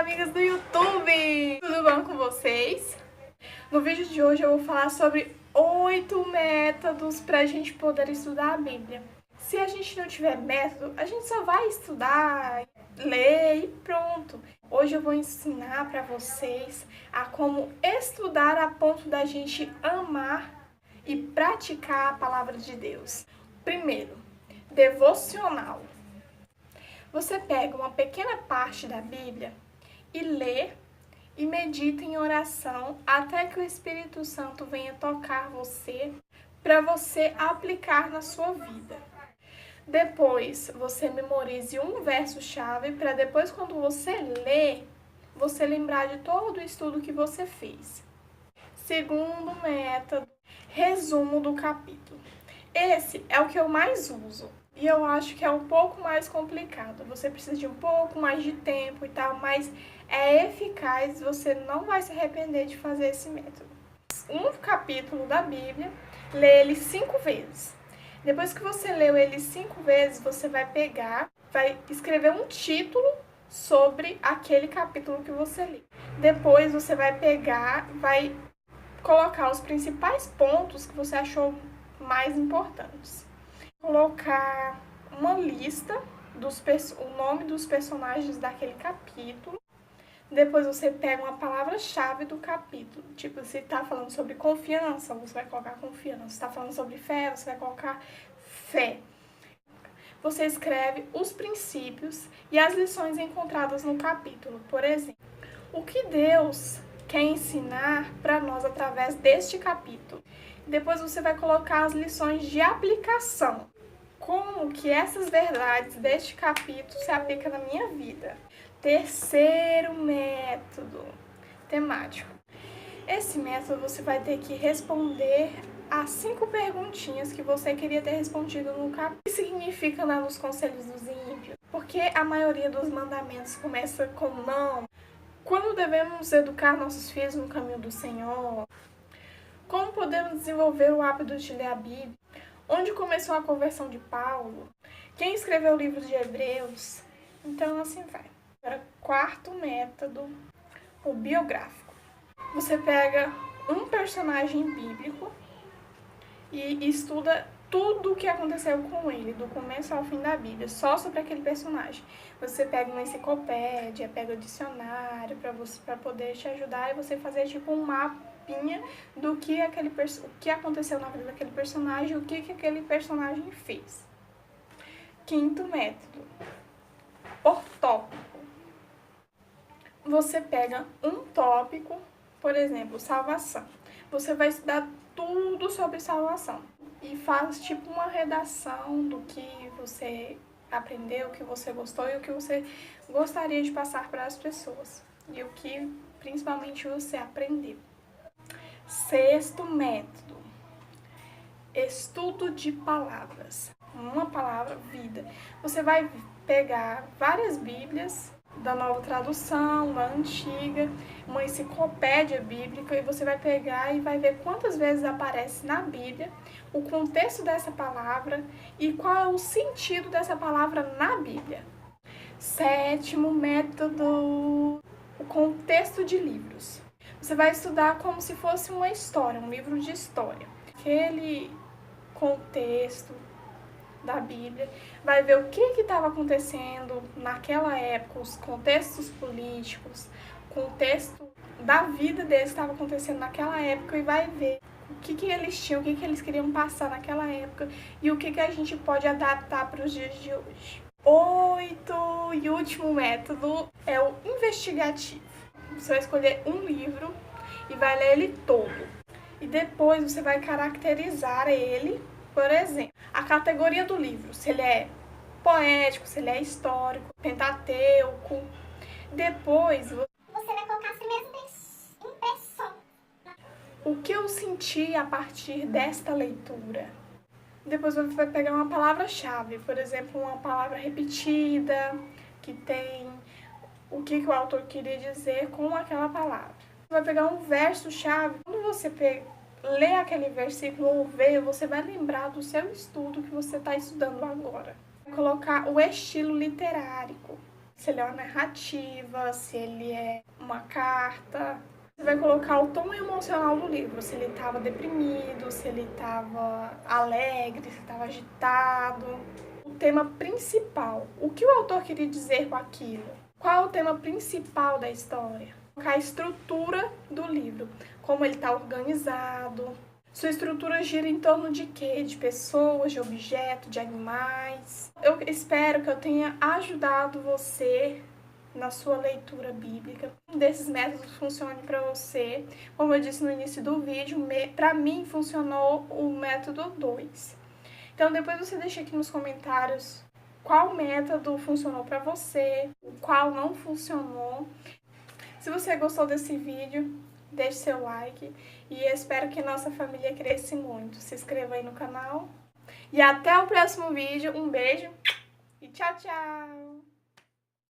amigas do YouTube! Tudo bom com vocês? No vídeo de hoje eu vou falar sobre 8 métodos para a gente poder estudar a Bíblia. Se a gente não tiver método, a gente só vai estudar, ler e pronto. Hoje eu vou ensinar para vocês a como estudar a ponto da gente amar e praticar a palavra de Deus. Primeiro, devocional. Você pega uma pequena parte da Bíblia e lê e medita em oração até que o Espírito Santo venha tocar você para você aplicar na sua vida. Depois, você memorize um verso-chave para depois, quando você lê, você lembrar de todo o estudo que você fez. Segundo método, resumo do capítulo. Esse é o que eu mais uso. E eu acho que é um pouco mais complicado. Você precisa de um pouco mais de tempo e tal, mas é eficaz, você não vai se arrepender de fazer esse método. Um capítulo da Bíblia, lê ele 5 vezes. Depois que você leu ele 5 vezes, você vai pegar, vai escrever um título sobre aquele capítulo que você lê. Depois você vai pegar, vai colocar os principais pontos que você achou mais importantes. Colocar uma lista o nome dos personagens daquele capítulo. Depois você pega uma palavra-chave do capítulo. Tipo, se está falando sobre confiança, você vai colocar confiança. Se está falando sobre fé, você vai colocar fé. Você escreve os princípios e as lições encontradas no capítulo. Por exemplo, o que Deus quer ensinar para nós através deste capítulo. Depois você vai colocar as lições de aplicação. Como que essas verdades deste capítulo se aplicam na minha vida. Terceiro método, temático. Esse método você vai ter que responder as 5 perguntinhas que você queria ter respondido no capítulo. O que significa lá nos conselhos dos ímpios? Porque a maioria dos mandamentos começa com não. Quando devemos educar nossos filhos no caminho do Senhor? Como podemos desenvolver o hábito de ler a Bíblia? Onde começou a conversão de Paulo? Quem escreveu o livro de Hebreus? Então, assim vai. Agora, quarto método, o biográfico. Você pega um personagem bíblico e estuda tudo o que aconteceu com ele, do começo ao fim da Bíblia, só sobre aquele personagem. Você pega uma enciclopédia, pega o dicionário para poder te ajudar e você fazer tipo um mapinha do que o que aconteceu na vida daquele personagem, o que aquele personagem fez. Quinto método, por tópico. Você pega um tópico, por exemplo, salvação. Você vai estudar tudo sobre salvação e faz tipo uma redação do que você aprendeu, o que você gostou e o que você gostaria de passar para as pessoas e o que principalmente você aprendeu. Sexto método, estudo de palavras. Uma palavra, vida. Você vai pegar várias bíblias da nova tradução, da antiga, uma enciclopédia bíblica e você vai pegar e vai ver quantas vezes aparece na Bíblia, o contexto dessa palavra e qual é o sentido dessa palavra na Bíblia. Sétimo método, o contexto de livros. Você vai estudar como se fosse uma história, um livro de história. Aquele contexto da Bíblia, vai ver o que estava acontecendo naquela época, os contextos políticos, o contexto da vida deles estava acontecendo naquela época e vai ver o que eles tinham, o que eles queriam passar naquela época e o que a gente pode adaptar para os dias de hoje. 8 e último método é o investigativo. Você vai escolher um livro e vai ler ele todo. E depois você vai caracterizar ele. Por exemplo, a categoria do livro, se ele é poético, se ele é histórico, pentateuco. Depois, você vai colocar as primeiras impressões. O que eu senti a partir desta leitura? Depois você vai pegar uma palavra-chave, por exemplo, uma palavra repetida, que tem o que o autor queria dizer com aquela palavra. Você vai pegar um verso-chave. Quando você ler aquele versículo ou ver, você vai lembrar do seu estudo que você está estudando agora. Colocar o estilo literário. se ele é uma narrativa, se ele é uma carta. Você vai colocar o tom emocional do livro, se ele estava deprimido, se ele estava alegre, se estava agitado. O tema principal, o que o autor queria dizer com aquilo? Qual é o tema principal da história? A estrutura do livro, como ele está organizado. Sua estrutura gira em torno de quê? De pessoas, de objetos, de animais. Eu espero que eu tenha ajudado você na sua leitura bíblica. Um desses métodos funcione para você. Como eu disse no início do vídeo, para mim funcionou o método 2. Então depois você deixa aqui nos comentários qual método funcionou para você, qual não funcionou. Se você gostou desse vídeo, deixe seu like e espero que nossa família cresça muito. Se inscreva aí no canal. E até o próximo vídeo. Um beijo e tchau, tchau!